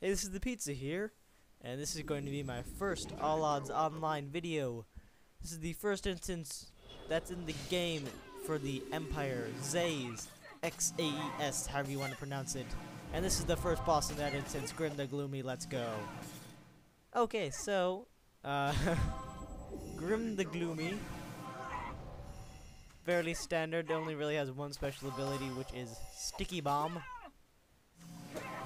Hey, this is the Pizza here, and this is going to be my first Allods Online video. This is the first instance that's in the game for the Empire, Xaes, Xaes, however you want to pronounce it. And this is the first boss in that instance, Grim the Gloomy, let's go. Okay, so, Grim the Gloomy, fairly standard, only really has one special ability, which is Sticky Bomb.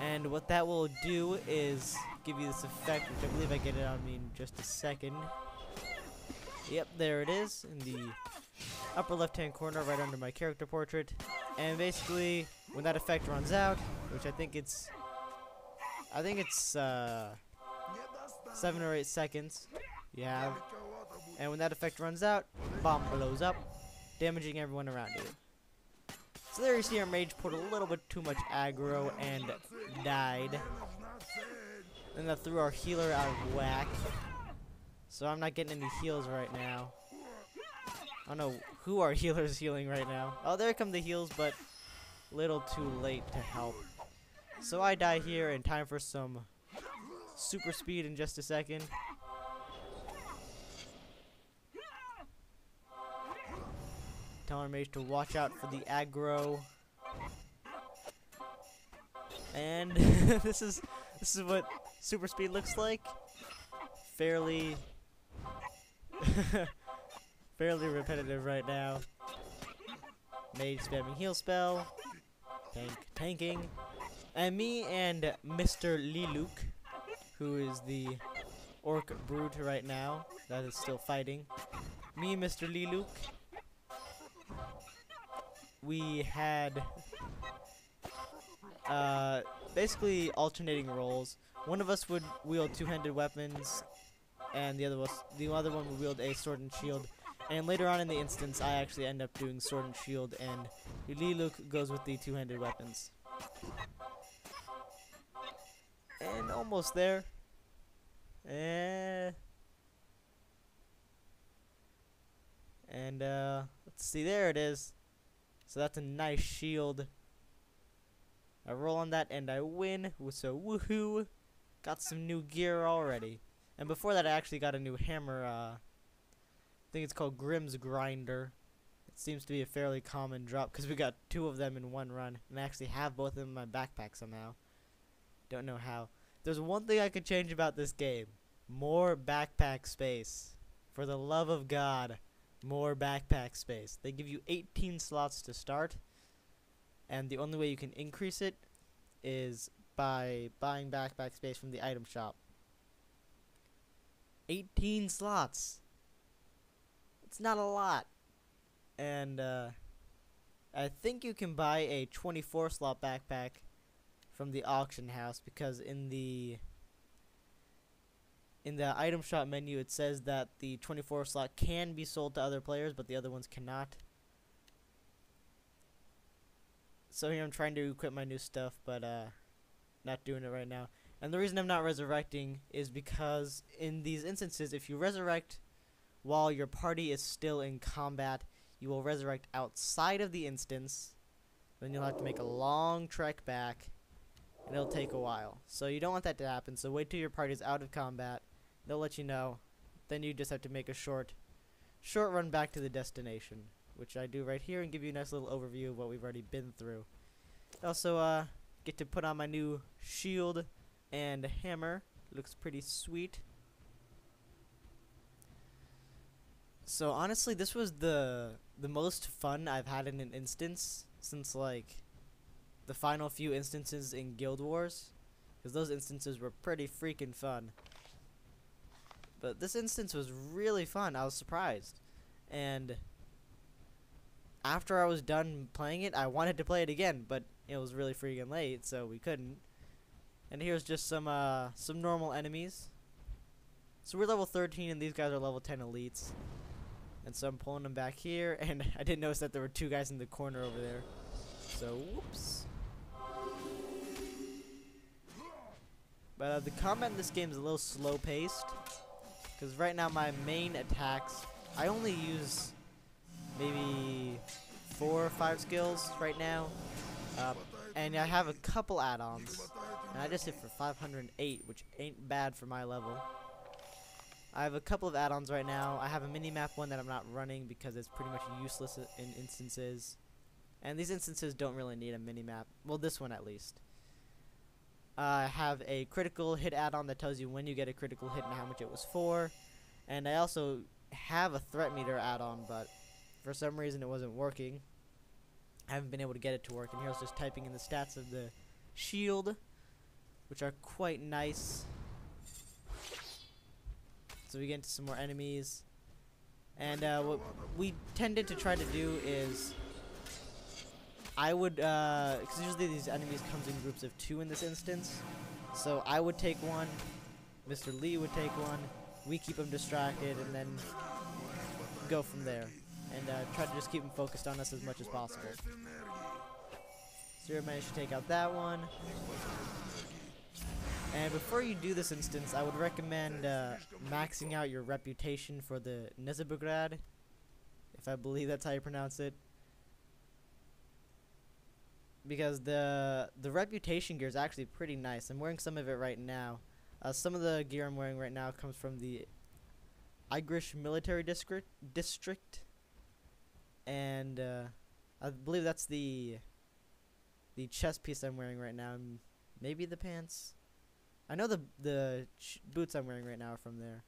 And what that will do is give you this effect, which I believe I get it on me in just a second. Yep, there it is, in the upper left-hand corner, right under my character portrait. And basically, when that effect runs out, which I think it's 7 or 8 seconds, you have. And when that effect runs out, bomb blows up, damaging everyone around you. So there you see our mage put a little bit too much aggro and died. And that threw our healer out of whack. So I'm not getting any heals right now. I don't know who our healer is healing right now. Oh, there come the heals, but little too late to help. So I die here, and time for some super speed in just a second. Tell our mage to watch out for the aggro. And this is what super speed looks like. Fairly repetitive right now. Mage spamming heal spell. Tanking. And me and Mr. Liluk, who is the orc brute right now, that is still fighting. Me and Mr. Liluk, we had basically alternating roles. One of us would wield two-handed weapons, and the other one would wield a sword and shield. And later on in the instance, I actually end up doing sword and shield, and Liluk goes with the two-handed weapons. And almost there. And let's see, there it is. So that's a nice shield. I roll on that and I win. So woohoo! Got some new gear already. And before that, I actually got a new hammer. I think it's called Grim's Grinder. It seems to be a fairly common drop because we got 2 of them in one run, and I actually have both of them in my backpack somehow. Don't know how. There's one thing I could change about this game: more backpack space. For the love of God. More backpack space. They give you 18 slots to start, and the only way you can increase it is by buying backpack space from the item shop. 18 slots. It's not a lot. And I think you can buy a 24 slot backpack from the auction house, because in the item shop menu, it says that the 24 slot can be sold to other players, but the other ones cannot. So here I'm trying to equip my new stuff, but not doing it right now. And the reason I'm not resurrecting is because in these instances, if you resurrect while your party is still in combat, you will resurrect outside of the instance. Then you'll have to make a long trek back, and it'll take a while. So you don't want that to happen, so wait till your party is out of combat. They'll let you know. Then you just have to make a short run back to the destination, which I do right here, and give you a nice little overview of what we've already been through. Also, get to put on my new shield and hammer. Looks pretty sweet. So honestly, this was the most fun I've had in an instance since like the final few instances in Guild Wars, because those instances were pretty freaking fun. But this instance was really fun. I was surprised. And after I was done playing it, I wanted to play it again, but it was really freaking late, so we couldn't. And here's just some normal enemies. So we're level 13, and these guys are level 10 elites. And so I'm pulling them back here, and I didn't notice that there were 2 guys in the corner over there. So, whoops. But the combat in this game is a little slow-paced. Because right now my main attacks, I only use maybe 4 or 5 skills right now. And I have a couple add-ons. And I just hit for 508, which ain't bad for my level. I have a couple of add-ons right now. I have a mini-map one that I'm not running because it's pretty much useless in instances. And these instances don't really need a mini-map. Well, this one at least. I have a critical hit add-on that tells you when you get a critical hit and how much it was for. And I also have a threat meter add-on, but for some reason it wasn't working. I haven't been able to get it to work, and here I was just typing in the stats of the shield, which are quite nice. So we get into some more enemies, and what we tended to try to do is, I would, because usually these enemies comes in groups of 2 in this instance, so I would take one, Mr. Lee would take one, we keep him distracted, and then go from there, and try to just keep him focused on us as much as possible. So we managed to take out that one. And before you do this instance, I would recommend maxing out your reputation for the Nezebugrad, if I believe that's how you pronounce it. Because the reputation gear is actually pretty nice. I'm wearing some of it right now. Some of the gear I'm wearing right now comes from the Igrish military district. And I believe that's the chest piece I'm wearing right now. Maybe the pants. I know the boots I'm wearing right now are from there.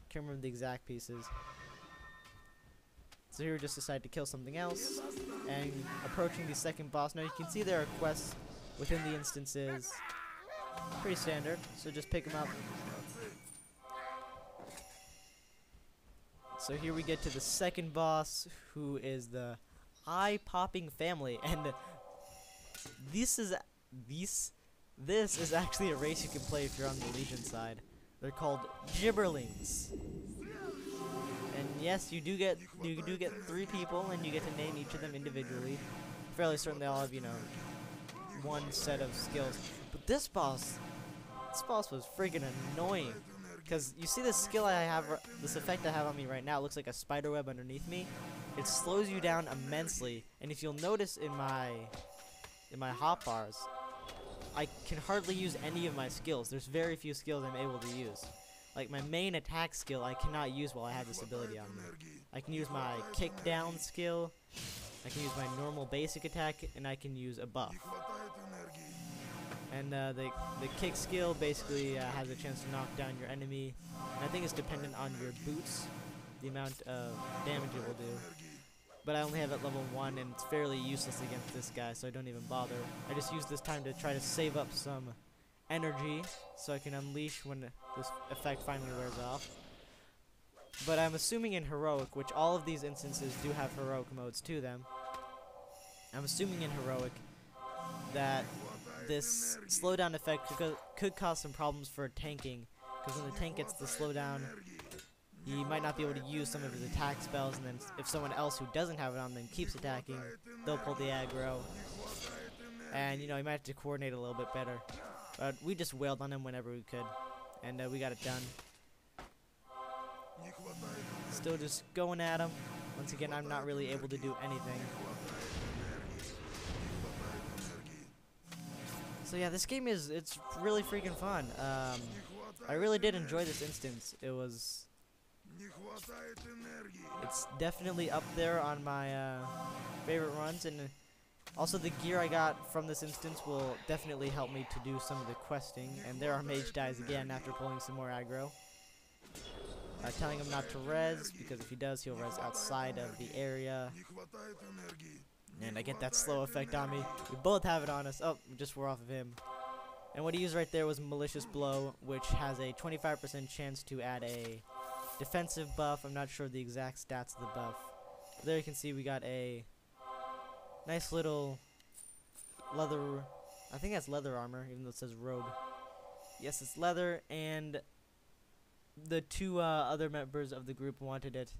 Can't remember the exact pieces. So here we just decided to kill something else, and approaching the second boss. Now you can see there are quests within the instances. Pretty standard, so just pick them up. So here we get to the second boss, who is the eye-popping family, and this is actually a race you can play if you're on the Legion side. They're called Gibberlings. And yes, you do get 3 people, and you get to name each of them individually. Fairly certain they all have, you know, one set of skills. But this boss was freaking annoying. Because you see this skill I have, this effect I have on me right now, it looks like a spider web underneath me. It slows you down immensely, and if you'll notice in my hotbars, I can hardly use any of my skills. There's very few skills I'm able to use. Like my main attack skill I cannot use while I have this ability on me. I can use my kick down skill, I can use my normal basic attack, and I can use a buff. And the kick skill basically has a chance to knock down your enemy. And I think it's dependent on your boots, the amount of damage it will do. But I only have it at level 1, and it's fairly useless against this guy, so I don't even bother. I just use this time to try to save up some energy, so I can unleash when this effect finally wears off. But I'm assuming in Heroic, which all of these instances do have Heroic modes to them, I'm assuming in Heroic that this slowdown effect could cause some problems for tanking, because when the tank gets the slowdown, he might not be able to use some of his attack spells, and then if someone else who doesn't have it on them keeps attacking, they'll pull the aggro. And, you know, he might have to coordinate a little bit better. But we just wailed on him whenever we could, and we got it done. Still just going at him. Once again, I'm not really able to do anything. So yeah, this game it's really freaking fun. I really did enjoy this instance. It's definitely up there on my favorite runs, and also the gear I got from this instance will definitely help me to do some of the questing. And there our mage dies again after pulling some more aggro. Telling him not to res, because if he does, he'll res outside of the area. And I get that slow effect on me. We both have it on us. Oh, we just wore off of him. And what he used right there was Malicious Blow, which has a 25% chance to add a defensive buff. I'm not sure the exact stats of the buff. But there you can see we got a nice little leather, I think that's leather armor, even though it says robe. Yes, it's leather, and the 2 other members of the group wanted it.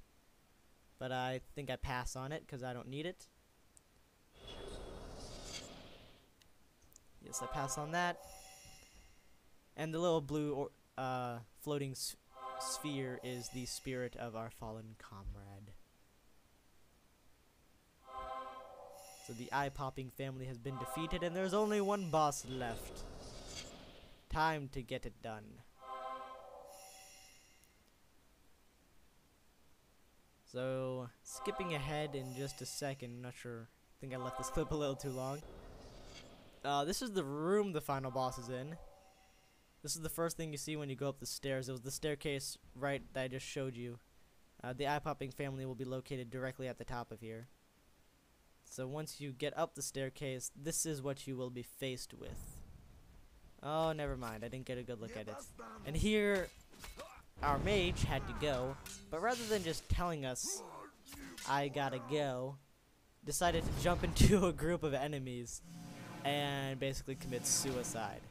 But I think I pass on it, because I don't need it. Yes, I pass on that. And the little blue floating sphere is the spirit of our fallen comrade. So the eye-popping family has been defeated, and there's only one boss left. time to get it done. So, skipping ahead in just a second, not sure, I think I left this clip a little too long. This is the room the final boss is in. This is the first thing you see when you go up the stairs. It was the staircase right that I just showed you. The eye-popping family will be located directly at the top of here. So once you get up the staircase, this is what you will be faced with. Oh, never mind. I didn't get a good look at it. And here, our mage had to go, but rather than just telling us, I gotta go, decided to jump into a group of enemies and basically commit suicide.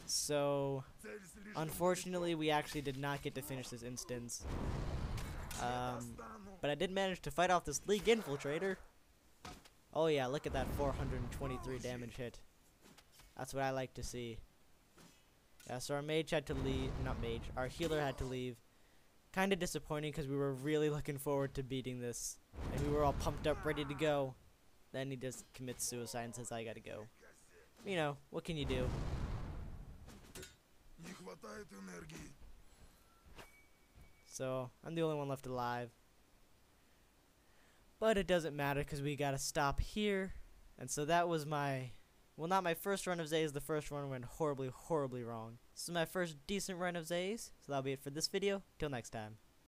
So, unfortunately, we actually did not get to finish this instance. But I did manage to fight off this League Infiltrator. Oh yeah, look at that 423 damage hit. That's what I like to see. Yeah, so our mage had to leave, not mage, our healer had to leave. Kinda disappointing because we were really looking forward to beating this. And we were all pumped up, ready to go. Then he just commits suicide and says, I gotta go. You know, what can you do? So, I'm the only one left alive. But it doesn't matter because we gotta stop here. And so that was my, well, not my first run of Xaes, the first run went horribly, horribly wrong. This is my first decent run of Xaes, so that'll be it for this video. Till next time.